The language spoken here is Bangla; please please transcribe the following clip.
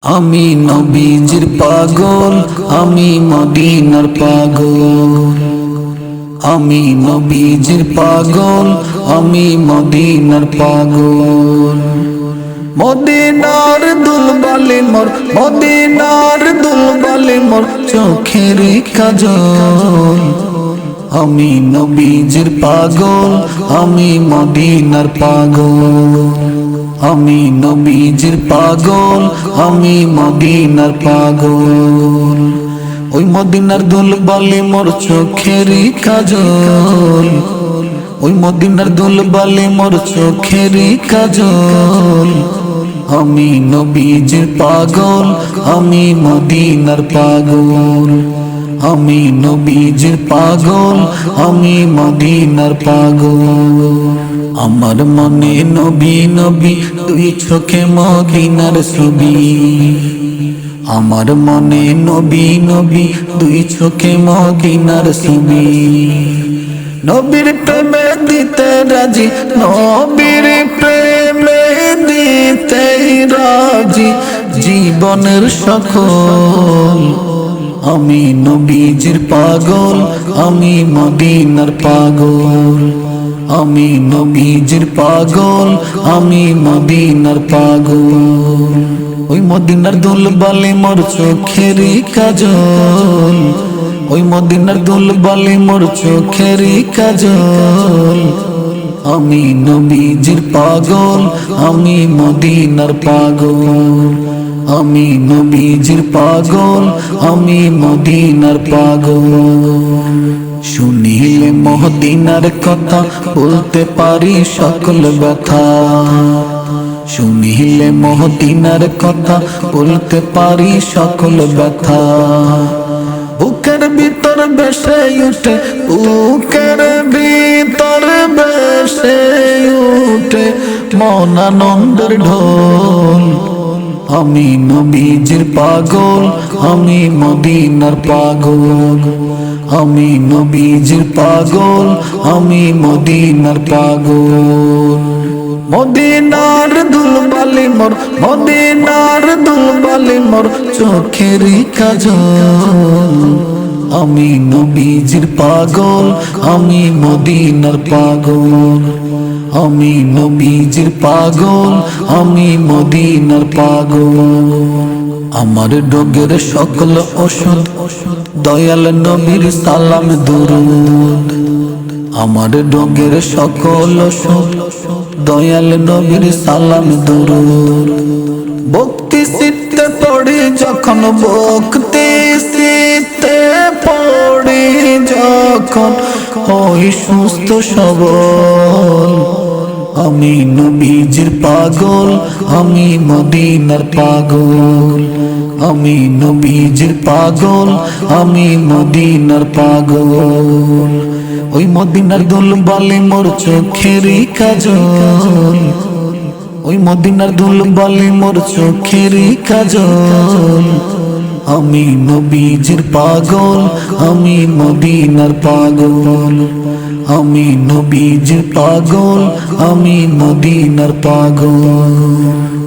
আমি নবীজির পাগল, আমি মদিনার পাগল। আমি নবীজির পাগল, আমি মদিনার পাগল। মদিনার দুলবালি মোর, মদিনার দুলবালি মোর চোখের কাজল। আমি নবীজির পাগল, আমি মদিনার পাগল। আমি নবীজির পাগল, আমি মদিনার পাগল। ওই মদিনার দুলবালি মোর চোখের কাজল। ওই মদিনার দুলবালি মোর চোখের কাজল। আমি নবীজির পাগল, আমি মদিনার পাগল। আমি নবীজির পাগল, আমি মদিনার পাগল। আমার মনে নবী নবী দুই চোখে মদিনার ছবি। আমার মনে নবী নবী দুই চোখে মদিনার ছবি। নবীর প্রেমে দিতে রাজি, নবীর প্রেমে দিতে রাজি জীবনের সকল। আমি নবীজির পাগল, আমি মদিনার পাগল। আমি নবীজির পাগল, আমি মদিনার পাগল। ওই মদিনার দুলবালি মোর চোখের কাজল। ওই মদিনার দুলবালি মোর চোখের কাজল। আমি নবীজির পাগল, আমি মদিনার পাগল। আমি নবীজির পাগল, আমি মদিনার পাগল। শুনিলে মদিনার কথা বলতে পারি সকল ব্যথা। শুনিলে মদিনার কথা বলতে পারি সকল ব্যথা। বুকের ভিতর বেসে উঠে, বুকের ভিতর বেসে উঠে মন আনন্দের ঢোল। আমি নবীজির পাগল, আমি মদিনার পাগল। আমি নবীজির পাগল, আমি মদিনার পাগল। মদিনার দুলবালি মোর, মদিনার দুলবালি মোর চোখের কাজল। আমি নবীজির পাগল, আমি মদিনার পাগল। আমি নবীজির পাগল, আমি মদিনার পাগল। আমার রোগের সকল ওষুধ দয়াল নবীর সালাম দুরুদ। আমার রোগের সকল ওষুধ দয়াল নবীর সালাম দুরুদ। ভক্তি চিত্তে পড়ি যখন, ভক্তি চিত্তে পড়ি যখন হই সুস্থ সবল। আমি নবীজির পাগল, আমি মদিনার পাগল। আমি নবীজির পাগল, আমি মদিনার পাগল। ওই মদিনার দুলবালি মোর চোখের কাজল। ওই মদিনার দুলবালি মোর চোখের কাজল। আমি নবীজির পাগল, আমি মদিনার পাগল। আমি নবীজির পাগল, আমি মদিনার পাগল।